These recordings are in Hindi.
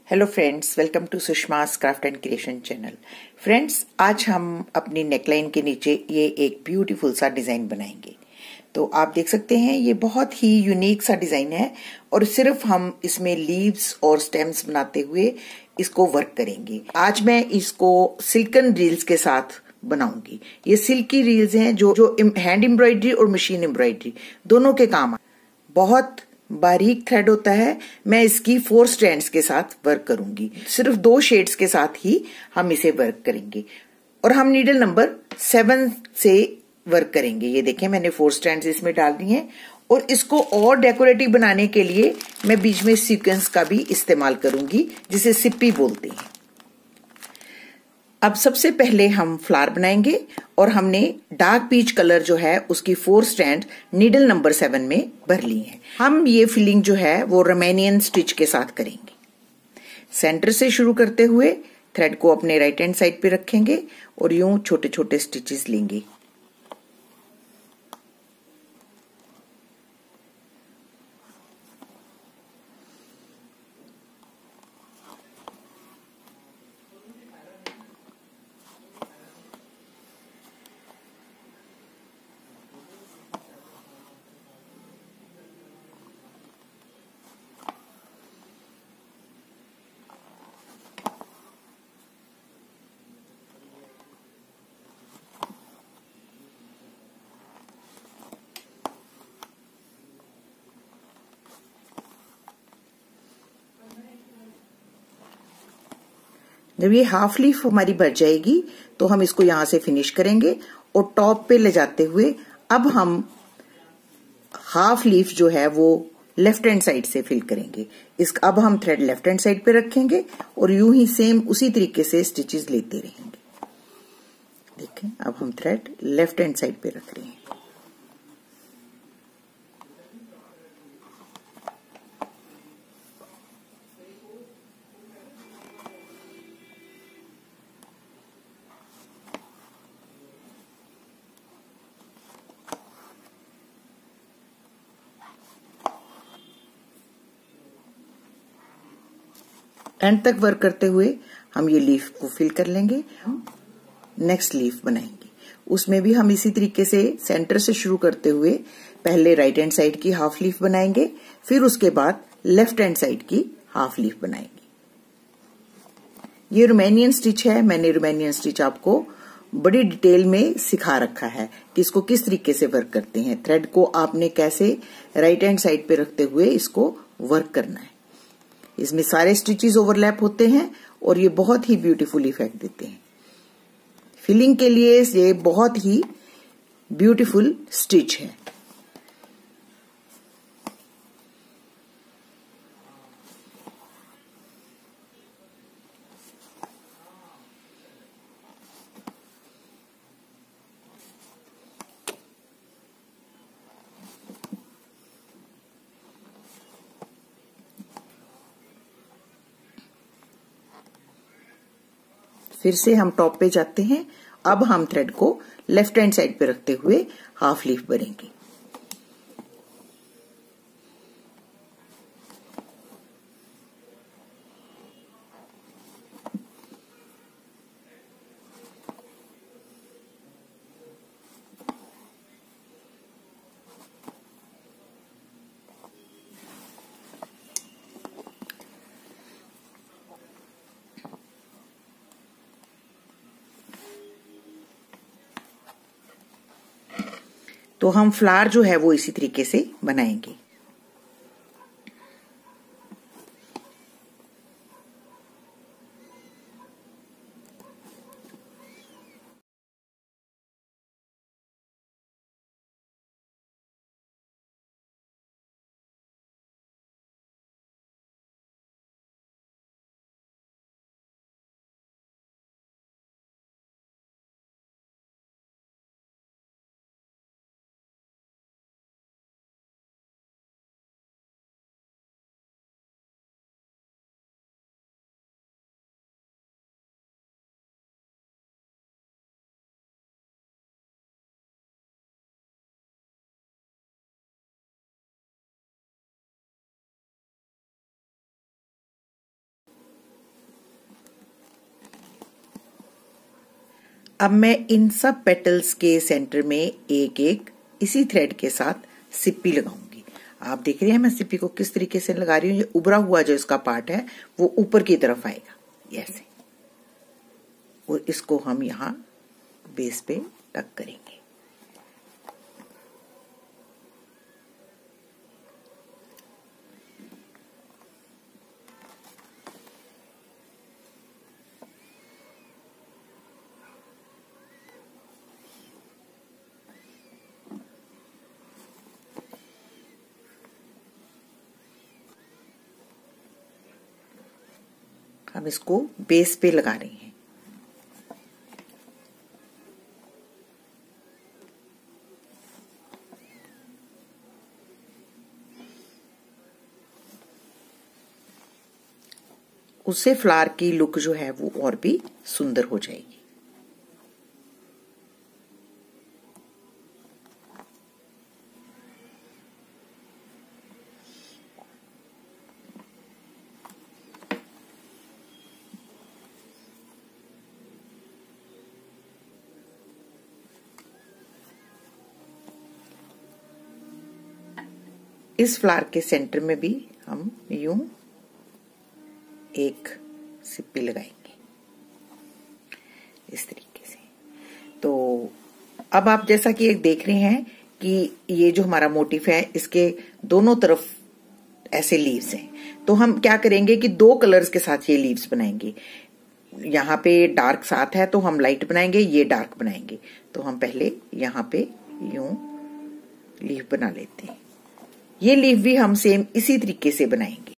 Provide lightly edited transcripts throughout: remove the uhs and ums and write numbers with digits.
Hello friends, welcome to Sushma's craft and creation channel. Friends, आज हम अपनी नेकलाइन के नीचे ये एक ब्यूटीफुल सा डिजाइन बनाएंगे। तो आप देख सकते हैं ये बहुत ही यूनिक सा डिजाइन है और सिर्फ हम इसमें लीव्स और स्टेम्स बनाते हुए इसको वर्क करेंगे। आज मैं इसको सिल्कन रील्स के साथ बनाऊंगी। ये सिल्की रील्स हैं जो हैंड एम्ब्रॉयडरी और मशीन एम्ब्रॉयडरी दोनों के काम। बहुत बारीक थ्रेड होता है। मैं इसकी 4 स्ट्रैंड्स के साथ वर्क करूंगी। सिर्फ 2 शेड्स के साथ ही हम इसे वर्क करेंगे और हम नीडल नंबर 7 से वर्क करेंगे। ये देखें, मैंने 4 स्ट्रैंड्स इसमें डाल दी हैं और इसको और डेकोरेटिव बनाने के लिए मैं बीच में सीक्वेंस का भी इस्तेमाल करूंगी, जिसे सिप्पी बोलते हैं। अब सबसे पहले हम फ्लावर बनाएंगे और हमने डार्क पीच कलर जो है उसकी 4 स्ट्रैंड नीडल नंबर 7 में भर ली है। हम ये फिलिंग जो है वो रोमानियन स्टिच के साथ करेंगे। सेंटर से शुरू करते हुए थ्रेड को अपने राइट हैंड साइड पे रखेंगे और यूं छोटे छोटे स्टिचेस लेंगे। जब ये हाफ लीफ हमारी भर जाएगी तो हम इसको यहां से फिनिश करेंगे और टॉप पे ले जाते हुए अब हम हाफ लीफ जो है वो लेफ्ट हैंड साइड से फिल करेंगे। अब हम थ्रेड लेफ्ट हैंड साइड पे रखेंगे और यूं ही सेम उसी तरीके से स्टिचेस लेते रहेंगे। देखें, अब हम थ्रेड लेफ्ट हैंड साइड पे रख रहे हैं। एंड तक वर्क करते हुए हम ये लीफ को फिल कर लेंगे। नेक्स्ट लीफ बनाएंगे, उसमें भी हम इसी तरीके से सेंटर से शुरू करते हुए पहले राइट हैंड साइड की हाफ लीफ बनाएंगे, फिर उसके बाद लेफ्ट हैंड साइड की हाफ लीफ बनाएंगे। ये रोमानियन स्टिच है। मैंने रोमानियन स्टिच आपको बड़ी डिटेल में सिखा रखा है कि इसको किस तरीके से वर्क करते हैं। थ्रेड को आपने कैसे राइट हैंड साइड पे रखते हुए इसको वर्क करना है। इसमें सारे स्टिचेस ओवरलैप होते हैं और ये बहुत ही ब्यूटीफुल इफेक्ट देते हैं। फिलिंग के लिए ये बहुत ही ब्यूटीफुल स्टिच है। फिर से हम टॉप पे जाते हैं। अब हम थ्रेड को लेफ्ट हैंड साइड पे रखते हुए हाफ लीफ भरेंगे। तो हम फ्लावर जो है वो इसी तरीके से बनाएंगे। अब मैं इन सब पेटल्स के सेंटर में एक एक इसी थ्रेड के साथ सिप्पी लगाऊंगी। आप देख रहे हैं मैं सिप्पी को किस तरीके से लगा रही हूँ। ये उभरा हुआ जो इसका पार्ट है वो ऊपर की तरफ आएगा ऐसे, और इसको हम यहाँ बेस पे टक करेंगे। हम इसको बेस पे लगा रहे हैं। उससे फ्लावर की लुक जो है वो और भी सुंदर हो जाएगी। इस फ्लावर के सेंटर में भी हम यूं एक सिप्पी लगाएंगे इस तरीके से। तो अब आप जैसा कि एक देख रहे हैं कि ये जो हमारा मोटिफ है इसके दोनों तरफ ऐसे लीव्स हैं। तो हम क्या करेंगे कि दो कलर्स के साथ ये लीव्स बनाएंगे। यहाँ पे डार्क साथ है तो हम लाइट बनाएंगे, ये डार्क बनाएंगे। तो हम पहले यहाँ पे यूं लीफ बना लेते हैं। ये लीफ भी हम सेम इसी तरीके से बनाएंगे।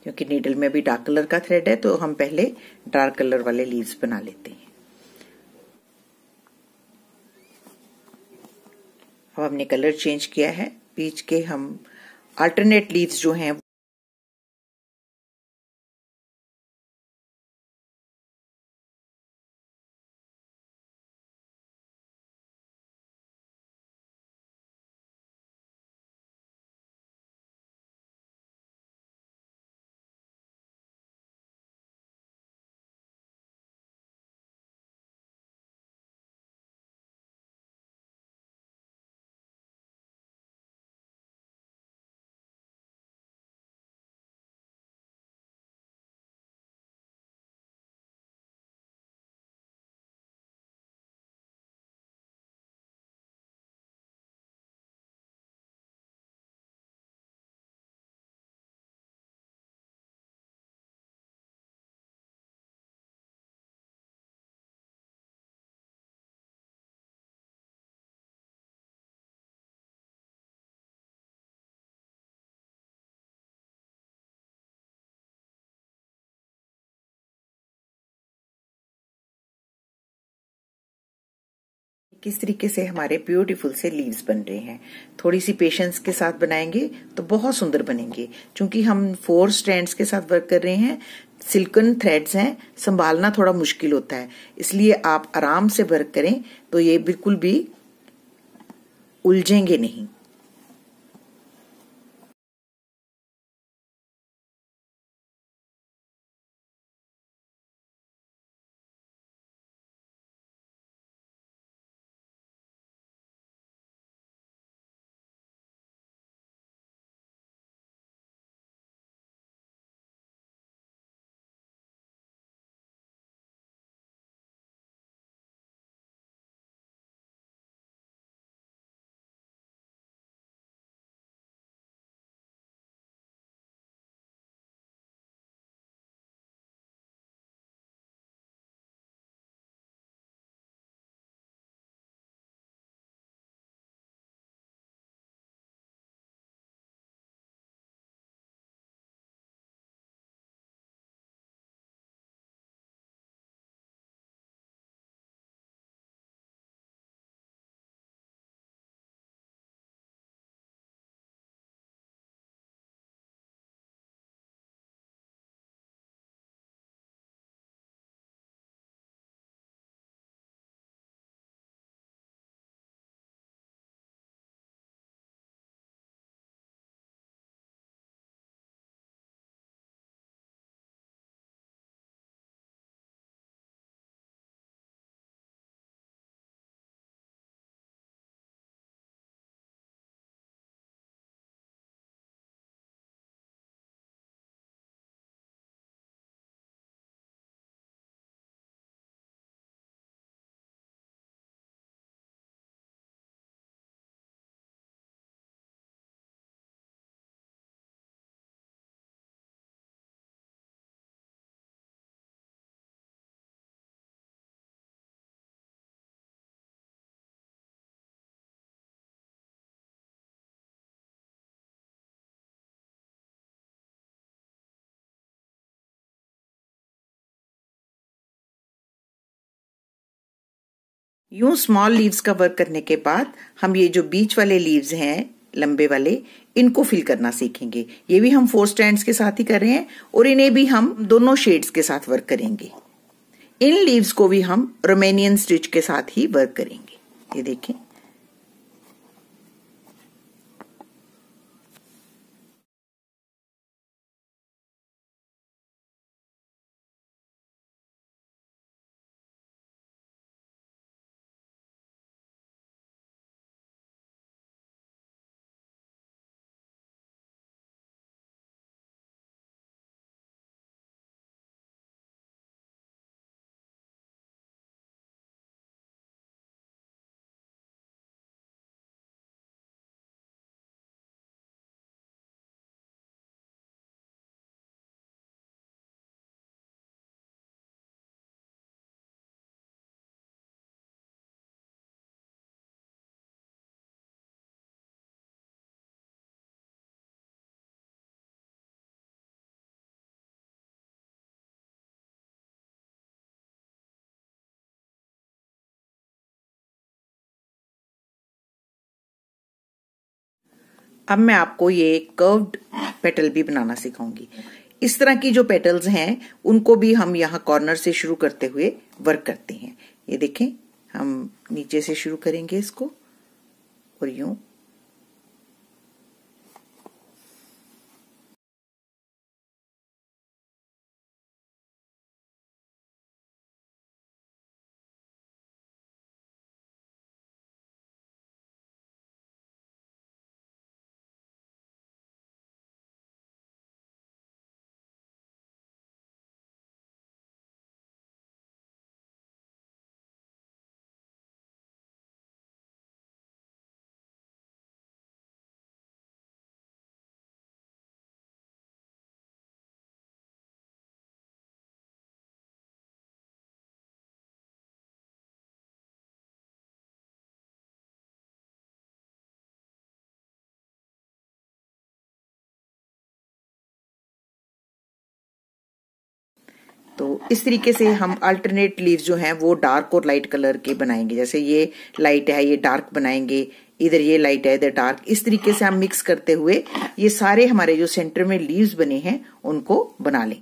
क्योंकि नीडल में भी डार्क कलर का थ्रेड है तो हम पहले डार्क कलर वाले लीव्स बना लेते हैं। अब हमने कलर चेंज किया है, बीच के हम अल्टरनेट लीव्स जो हैं किस तरीके से हमारे ब्यूटीफुल से लीव्स बन रहे हैं। थोड़ी सी पेशेंस के साथ बनाएंगे तो बहुत सुंदर बनेंगे। क्योंकि हम 4 स्ट्रैंड्स के साथ वर्क कर रहे हैं, सिल्कन थ्रेड्स हैं, संभालना थोड़ा मुश्किल होता है। इसलिए आप आराम से वर्क करें तो ये बिल्कुल भी उलझेंगे नहीं। यूं स्मॉल लीव्स का वर्क करने के बाद हम ये जो बीच वाले लीव्स हैं लंबे वाले, इनको फिल करना सीखेंगे। ये भी हम 4 स्ट्रैंड्स के साथ ही कर रहे हैं और इन्हें भी हम दोनों शेड्स के साथ वर्क करेंगे। इन लीव्स को भी हम रोमेनियन स्टिच के साथ ही वर्क करेंगे। ये देखें, अब मैं आपको ये कर्व्ड पेटल भी बनाना सिखाऊंगी। इस तरह की जो पेटल्स हैं उनको भी हम यहाँ कॉर्नर से शुरू करते हुए वर्क करते हैं। ये देखें, हम नीचे से शुरू करेंगे इसको और यूं तो इस तरीके से हम अल्टरनेट लीव्स जो हैं वो डार्क और लाइट कलर के बनाएंगे। जैसे ये लाइट है, ये डार्क बनाएंगे, इधर ये लाइट है, इधर डार्क। इस तरीके से हम मिक्स करते हुए ये सारे हमारे जो सेंटर में लीव्स बने हैं उनको बना लें।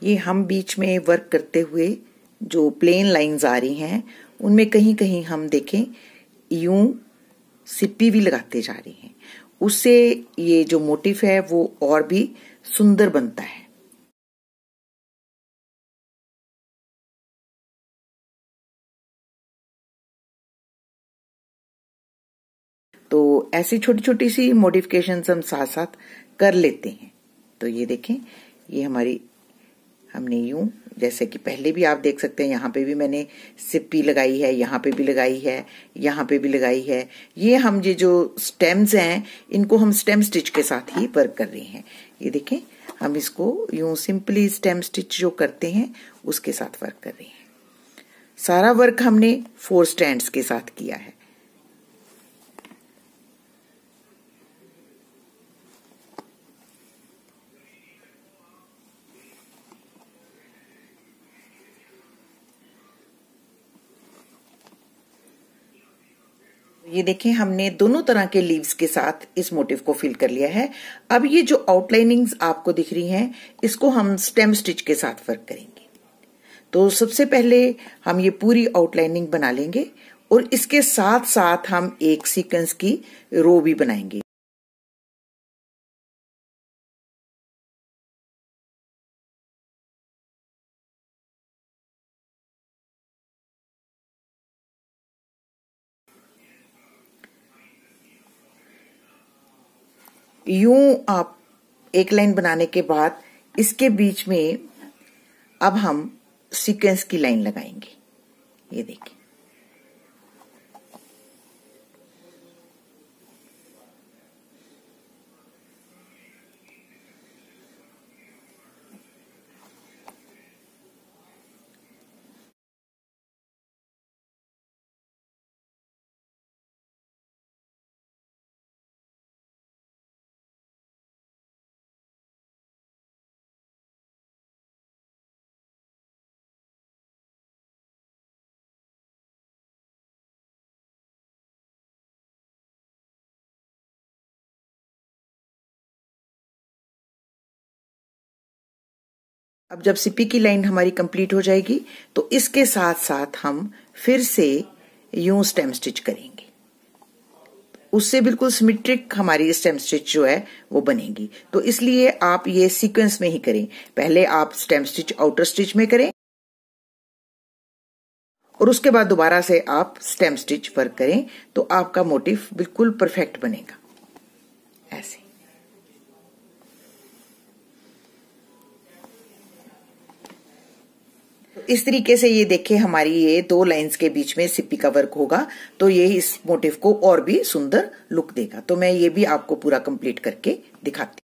ये हम बीच में वर्क करते हुए जो प्लेन लाइंस आ रही हैं उनमें कहीं कहीं हम देखें यूं सिप्पी भी लगाते जा रहे हैं। उससे ये जो मोटिफ है वो और भी सुंदर बनता है। तो ऐसी छोटी छोटी सी मॉडिफिकेशंस हम साथ साथ कर लेते हैं। तो ये देखें, ये हमारी हमने यूं, जैसे कि पहले भी आप देख सकते हैं, यहाँ पे भी मैंने सिप्पी लगाई है, यहाँ पे भी लगाई है, यहाँ पे भी लगाई है। ये हम ये जो स्टेम्स हैं इनको हम स्टेम स्टिच के साथ ही वर्क कर रहे हैं। ये देखें, हम इसको यूं सिंपली स्टेम स्टिच जो करते हैं उसके साथ वर्क कर रहे हैं। सारा वर्क हमने 4 स्ट्रैंड्स के साथ किया है। ये देखें, हमने दोनों तरह के लीव्स के साथ इस मोटिव को फिल कर लिया है। अब ये जो आउटलाइनिंग्स आपको दिख रही हैं, इसको हम स्टेम स्टिच के साथ वर्क करेंगे। तो सबसे पहले हम ये पूरी आउटलाइनिंग बना लेंगे और इसके साथ साथ हम एक सीक्वेंस की रो भी बनाएंगे। यूं आप एक लाइन बनाने के बाद इसके बीच में अब हम सीक्वेंस की लाइन लगाएंगे। ये देखिए, अब जब सीपी की लाइन हमारी कंप्लीट हो जाएगी तो इसके साथ साथ हम फिर से यूं स्टेम स्टिच करेंगे। उससे बिल्कुल सिमेट्रिक हमारी स्टेम स्टिच जो है वो बनेगी। तो इसलिए आप ये सीक्वेंस में ही करें। पहले आप स्टेम स्टिच आउटर स्टिच में करें और उसके बाद दोबारा से आप स्टेम स्टिच वर्क करें, तो आपका मोटिव बिल्कुल परफेक्ट बनेगा। ऐसे इस तरीके से ये देखिए, हमारी ये दो लाइंस के बीच में सिप्पी का वर्क होगा, तो ये इस मोटिव को और भी सुंदर लुक देगा। तो मैं ये भी आपको पूरा कंप्लीट करके दिखाती हूँ।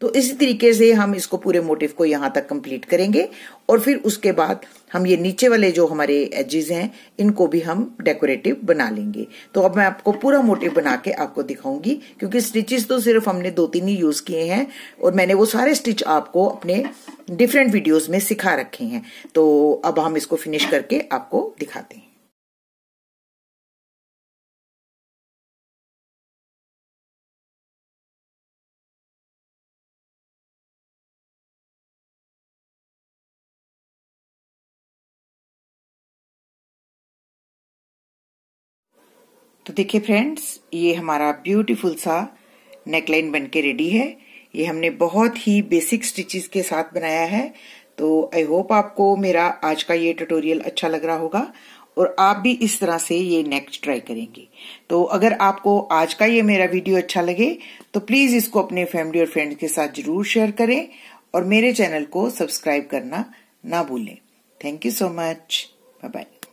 तो इसी तरीके से हम इसको पूरे मोटिव को यहां तक कंप्लीट करेंगे और फिर उसके बाद हम ये नीचे वाले जो हमारे एजेस हैं इनको भी हम डेकोरेटिव बना लेंगे। तो अब मैं आपको पूरा मोटिव बना के आपको दिखाऊंगी, क्योंकि स्टिचेस तो सिर्फ हमने 2-3 ही यूज किए हैं और मैंने वो सारे स्टिच आपको अपने डिफरेंट वीडियोज में सिखा रखे हैं। तो अब हम इसको फिनिश करके आपको दिखाते हैं। तो देखिए फ्रेंड्स, ये हमारा ब्यूटीफुल सा नेकलाइन बनके रेडी है। ये हमने बहुत ही बेसिक स्टिचेस के साथ बनाया है। तो आई होप आपको मेरा आज का ये ट्यूटोरियल अच्छा लग रहा होगा और आप भी इस तरह से ये नेक ट्राई करेंगे। तो अगर आपको आज का ये मेरा वीडियो अच्छा लगे तो प्लीज इसको अपने फैमिली और फ्रेंड्स के साथ जरूर शेयर करें और मेरे चैनल को सब्सक्राइब करना ना भूलें। Thank you so much. Bye bye.